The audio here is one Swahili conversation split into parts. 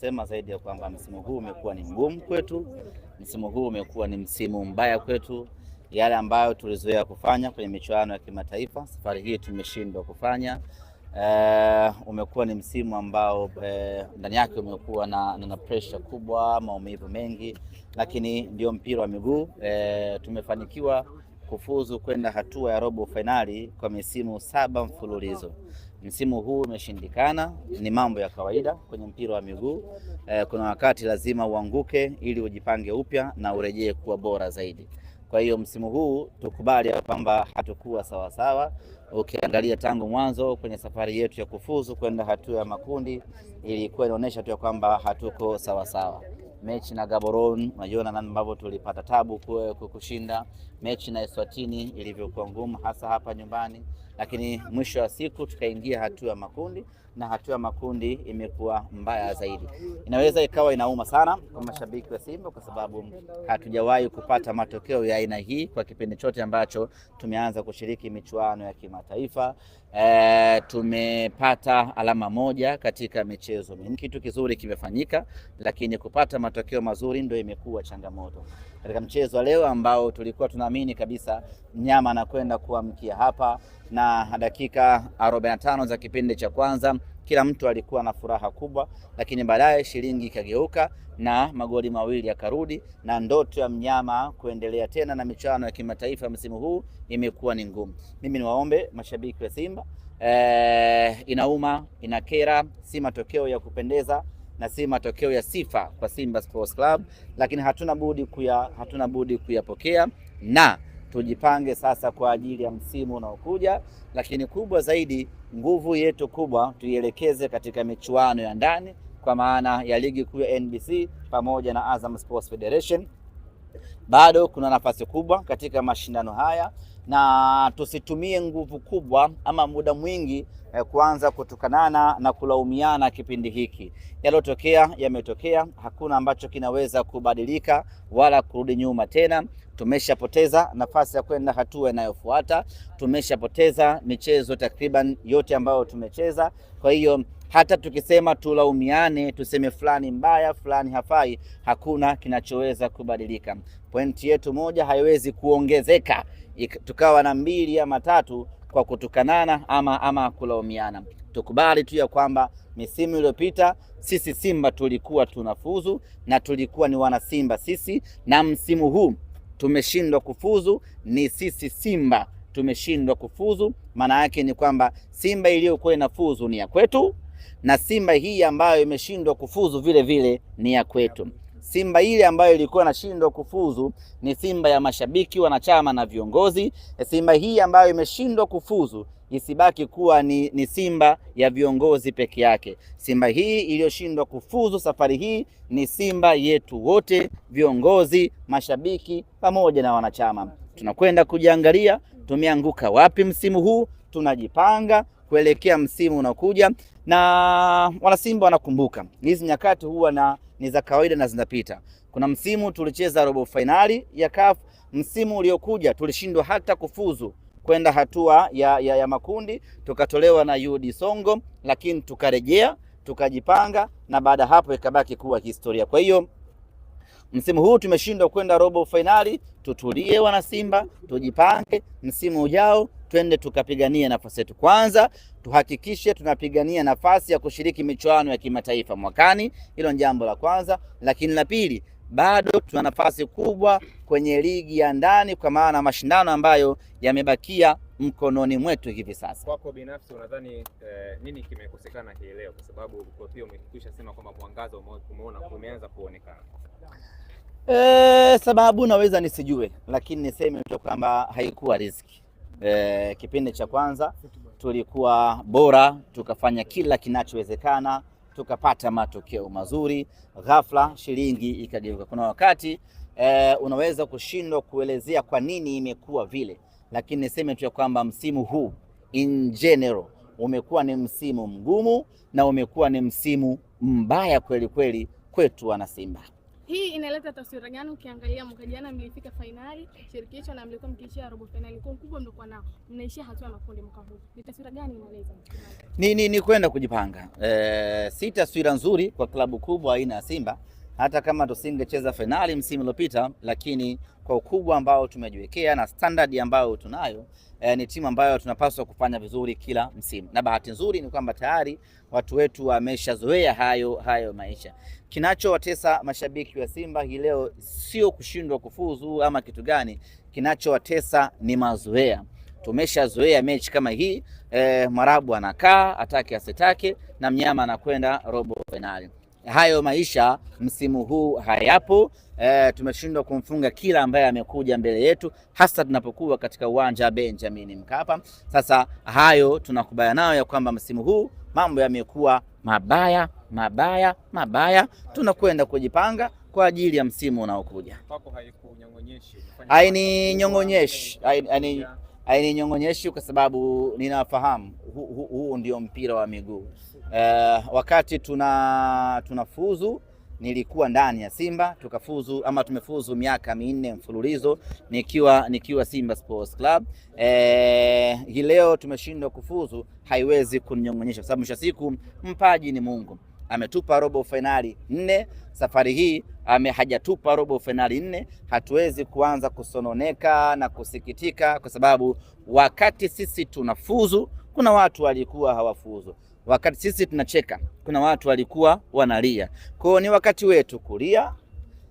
kusema zaidi ya kwamba msimu huu umekuwa ni mgumu kwetu, msimu huu umekuwa ni msimu mbaya kwetu. Yale ambayo tulizoea kufanya kwenye michuano ya kimataifa, safari hii tumeshindwa kufanya. Umekuwa ni msimu ambao ndani yake umekuwa na pressure kubwa, maumivu mengi, lakini ndio mpira wa miguu. Tumefanikiwa kufuzu kwenda hatua ya robo finali kwa misimu 7 mfululizo. Msimu huu umeshindikana, ni mambo ya kawaida kwenye mpira wa miguu. Kuna wakati lazima uanguke ili ujipange upya na urejee kuwa bora zaidi. Kwa hiyo msimu huu tukubali kwamba hatukuwa sawa sawa. Ukiangalia tangu mwanzo kwenye safari yetu ya kufuzu kwenda hatua ya makundi, ilikuwa inaonyesha tu kwamba hatuko sawa sawa. Mechi na Gaborone, unajua namna ambavyo tulipata tabu kushinda. Mechi na Eswatini ilivyokuwa ngumu hasa hapa nyumbani, lakini mwisho wa siku tukaingia hatua ya makundi, na hatua ya makundi imekuwa mbaya zaidi. Inaweza ikawa inauma sana kwa mashabiki wa Simba kwa sababu hatujawahi kupata matokeo ya aina hii kwa kipindi chote ambacho tumeanza kushiriki michuano ya kimataifa. Tumepata alama moja katika michezo mingi. Kitu kizuri kimefanyika, lakini kupata matokeo mazuri ndio imekuwa changamoto. Katika mchezo wa leo ambao tulikuwa tunaamini kabisa mnyama anakwenda kuamkia hapa, na dakika 45 za kipindi cha kwanza kila mtu alikuwa na furaha kubwa, lakini baadaye shilingi ikageuka na magoli mawili yakarudi, na ndoto ya mnyama kuendelea tena na michuano ya kimataifa msimu huu imekuwa ni ngumu. Mimi niwaombe mashabiki wa Simba, inauma, inakera, si matokeo ya kupendeza na si matokeo ya sifa kwa Simba Sports Club, lakini hatuna budi kuyapokea na tujipange sasa kwa ajili ya msimu unaokuja. Lakini kubwa zaidi, nguvu yetu kubwa tuielekeze katika michuano ya ndani, kwa maana ya ligi kuu ya NBC pamoja na Azam Sports Federation. Bado kuna nafasi kubwa katika mashindano haya, na tusitumie nguvu kubwa ama muda mwingi kuanza kutukanana na kulaumiana kipindi hiki. Yalotokea yametokea, hakuna ambacho kinaweza kubadilika wala kurudi nyuma tena. Tumeshapoteza nafasi ya kwenda hatua inayofuata, tumeshapoteza michezo takriban yote ambayo tumecheza. Kwa hiyo hata tukisema tulaumiane, tuseme fulani mbaya, fulani hafai, hakuna kinachoweza kubadilika. Pointi yetu moja haiwezi kuongezeka tukawa na 2 ama 3 kwa kutukanana ama kulaumiana. Tukubali tu ya kwamba misimu iliyopita sisi Simba tulikuwa tunafuzu na tulikuwa ni wana Simba sisi, na msimu huu tumeshindwa kufuzu, ni sisi Simba tumeshindwa kufuzu. Maana yake ni kwamba Simba iliyokuwa inafuzu ni ya kwetu, na Simba hii ambayo imeshindwa kufuzu vile vile ni ya kwetu. Simba ile ambayo ilikuwa inashindwa kufuzu ni Simba ya mashabiki, wanachama na viongozi. Simba hii ambayo imeshindwa kufuzu isibaki kuwa ni Simba ya viongozi peke yake. Simba hii iliyoshindwa kufuzu safari hii ni Simba yetu wote, viongozi, mashabiki pamoja na wanachama. Tunakwenda kujiangalia tumeanguka wapi msimu huu, tunajipanga kuelekea msimu unaokuja, na wana Simba wanakumbuka hizi nyakati huwa ni za kawaida na zinapita. Kuna msimu tulicheza robo finali ya CAF, msimu uliokuja tulishindwa hata kufuzu kwenda hatua ya makundi, tukatolewa na UD Songo, lakini tukarejea, tukajipanga, na baada hapo ikabaki kuwa historia. Kwa hiyo msimu huu tumeshindwa kwenda robo finali, tutulie wana Simba, tujipange msimu ujao twende tukapigania nafasi yetu. Kwanza tuhakikishe tunapigania nafasi ya kushiriki michuano ya kimataifa mwakani, hilo ni jambo la kwanza. Lakini la pili, bado tuna nafasi kubwa kwenye ligi ya ndani, kwa maana mashindano ambayo yamebakia mkononi mwetu hivi sasa. Kwako binafsi unadhani nini kimekosekana hii leo, kwa sababu kwa pia umekwisha sema kwamba mwangaza umeanza kuonekana? Sababu naweza nisijue, lakini niseme tu kwamba haikuwa riziki. Kipindi cha kwanza tulikuwa bora, tukafanya kila kinachowezekana, tukapata matokeo mazuri. Ghafla shilingi ikageuka. Kuna wakati unaweza kushindwa kuelezea kwa nini imekuwa vile, lakini niseme tu kwamba msimu huu in general umekuwa ni msimu mgumu na umekuwa ni msimu mbaya kweli kweli kwetu wana Simba. Hii inaleta taswira gani ukiangalia mwaka jana mlifika finali shirikisho na mlikuwa mkiishia robo finali, kwa ukubwa mlikuwa nao mnaishia hatua ya makundi mwaka huu, ni taswira gani inaleta? Ni kwenda kujipanga. Si taswira nzuri kwa klabu kubwa aina ya Simba, hata kama tusingecheza finali msimu uliopita, lakini kwa ukubwa ambao tumejiwekea na standard ambayo tunayo, ni timu ambayo tunapaswa kufanya vizuri kila msimu, na bahati nzuri ni kwamba tayari watu wetu wameshazoea hayo maisha. Kinachowatesa mashabiki wa Simba hii leo sio kushindwa kufuzu ama kitu gani, kinachowatesa ni mazoea. Tumeshazoea mechi kama hii, Mwarabu anakaa atake asitake na mnyama anakwenda robo finali. Hayo maisha msimu huu hayapo. Tumeshindwa kumfunga kila ambaye amekuja mbele yetu, hasa tunapokuwa katika uwanja Benjamin Mkapa. Sasa hayo tunakubaliana nayo ya kwamba msimu huu mambo yamekuwa mabaya. Tunakwenda kujipanga kwa ajili ya msimu unaokuja. Hapo haikunyong'onyeshi. Haininyong'onyeshi kwa sababu ninafahamu huu ndio mpira wa miguu. Wakati tunafuzu nilikuwa ndani ya Simba, tukafuzu ama tumefuzu miaka 4 mfululizo nikiwa Simba Sports Club. Hii leo tumeshindwa kufuzu, haiwezi kuninyong'onyesha kwa sababu mwisho siku mpaji ni Mungu. Ametupa robo finali 4, safari hii hajatupa robo finali 4. Hatuwezi kuanza kusononeka na kusikitika kwa sababu wakati sisi tunafuzu kuna watu walikuwa hawafuzu. Wakati sisi tunacheka kuna watu walikuwa wanalia. Kwa hiyo ni wakati wetu kulia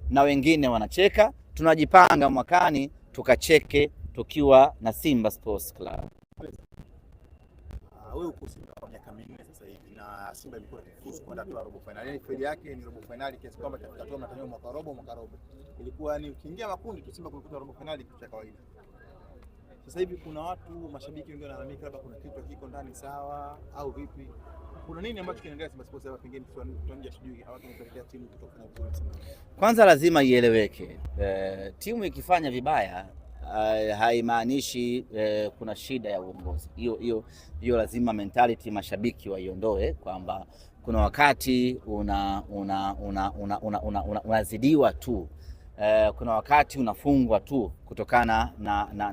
na wengine wanacheka. Tunajipanga mwakani tukacheke tukiwa na Simba Sports Club. Wewe uko Simba kwa miaka 4 sasa hivi na Simba ilikuwa ikifuzu kwenda tu robo finali. Yaani faili yake ni robo finali kiasi kwamba tutatoa matokeo mwaka robo. Ilikuwa ni ukiingia makundi tu Simba kulikuwa robo finali kitu cha kawaida. Sasa hivi kuna watu mashabiki wengi wanalalamika labda kuna kitu kiko ndani sawa au vipi? Kuna nini ambacho kinaendelea Simba Sports hapa, pengine tuanje sijui hawatu wanapelekea timu kutokana na vizuri? Kwanza lazima ieleweke, timu ikifanya vibaya haimaanishi kuna shida ya uongozi. Hiyo lazima mentality mashabiki waiondoe kwamba kuna wakati unazidiwa tu. Kuna wakati unafungwa tu kutokana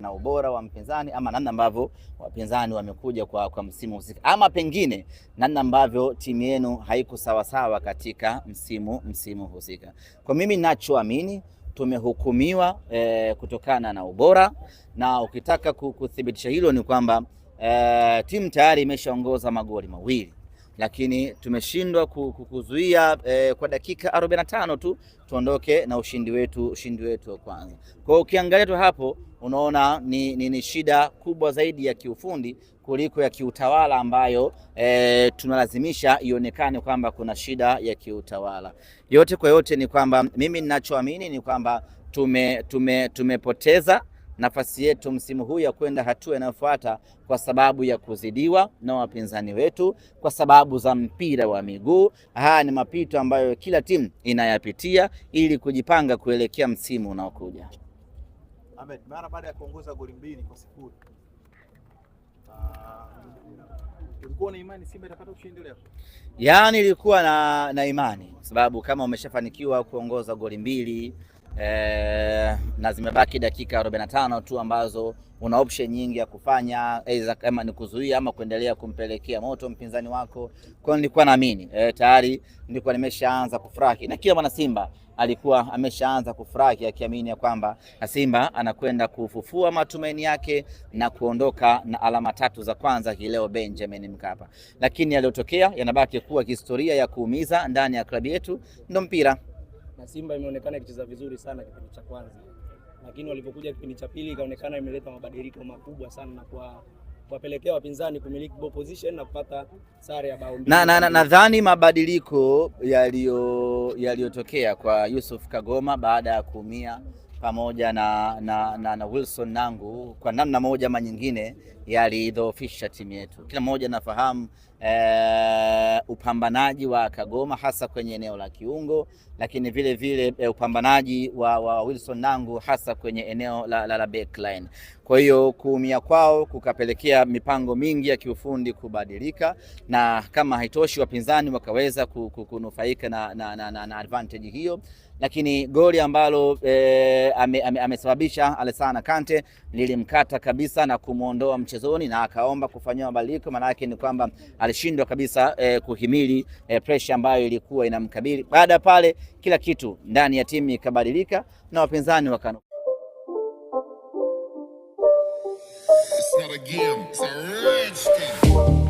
na ubora wa mpinzani ama namna ambavyo wapinzani wamekuja kwa msimu husika, ama pengine namna ambavyo timu yenu haiko sawa katika msimu husika. Kwa mimi ninachoamini tumehukumiwa kutokana na ubora, na ukitaka kuthibitisha hilo ni kwamba timu tayari imeshaongoza magoli 2, lakini tumeshindwa kuzuia kwa dakika 45 tu tuondoke na ushindi wetu wa kwanza. Kwa hiyo ukiangalia tu hapo unaona ni shida kubwa zaidi ya kiufundi kuliko ya kiutawala ambayo tunalazimisha ionekane kwamba kuna shida ya kiutawala. Yote kwa yote ni kwamba mimi ninachoamini ni kwamba tumepoteza nafasi yetu msimu huu ya kwenda hatua inayofuata kwa sababu ya kuzidiwa na wapinzani wetu, kwa sababu za mpira wa miguu. Haya ni mapito ambayo kila timu inayapitia ili kujipanga kuelekea msimu unaokuja. Ahmed, mara baada ya kuongoza goli 2-0, ulikuwa na imani Simba itapata ushindi leo? Yaani nilikuwa na imani kwa sababu kama umeshafanikiwa kuongoza goli 2 na zimebaki dakika 45 tu ambazo una option nyingi ya kufanya, aidha kama ni kuzuia ama kuendelea kumpelekea moto mpinzani wako. Kwa hiyo nilikuwa naamini tayari nilikuwa nimeshaanza kufurahi, na kila mwana Simba alikuwa ameshaanza kufurahi akiamini ya kwamba Simba anakwenda kufufua matumaini yake na kuondoka na alama 3 za kwanza hii leo Benjamin Mkapa. Lakini yaliyotokea yanabaki kuwa historia ya kuumiza ndani ya klabu yetu, ndio mpira. Na Simba imeonekana ikicheza vizuri sana kipindi cha kwanza, lakini walipokuja kipindi cha pili ikaonekana imeleta mabadiliko makubwa sana na kuwapelekea wapinzani kumiliki ball position na kupata sare ya bao 2. Nadhani mabadiliko yaliyotokea kwa Yusuf Kagoma baada ya kuumia pamoja na Wilson Nangu kwa namna moja ama nyingine yalidhoofisha timu yetu. Kila mmoja anafahamu upambanaji wa Kagoma hasa kwenye eneo la kiungo, lakini vile vile upambanaji wa Wilson Nangu hasa kwenye eneo la backline. Kwa hiyo kuumia kwao kukapelekea mipango mingi ya kiufundi kubadilika, na kama haitoshi wapinzani wakaweza kunufaika na advantage hiyo. Lakini goli ambalo amesababisha Alassane Kante lilimkata kabisa na kumuondoa mchezoni, na akaomba kufanyiwa mabadiliko. Maana yake ni kwamba alishindwa kabisa kuhimili pressure ambayo ilikuwa inamkabili. Baada ya pale kila kitu ndani ya timu ikabadilika na wapinzani wakano. It's not a game, it's a rich thing.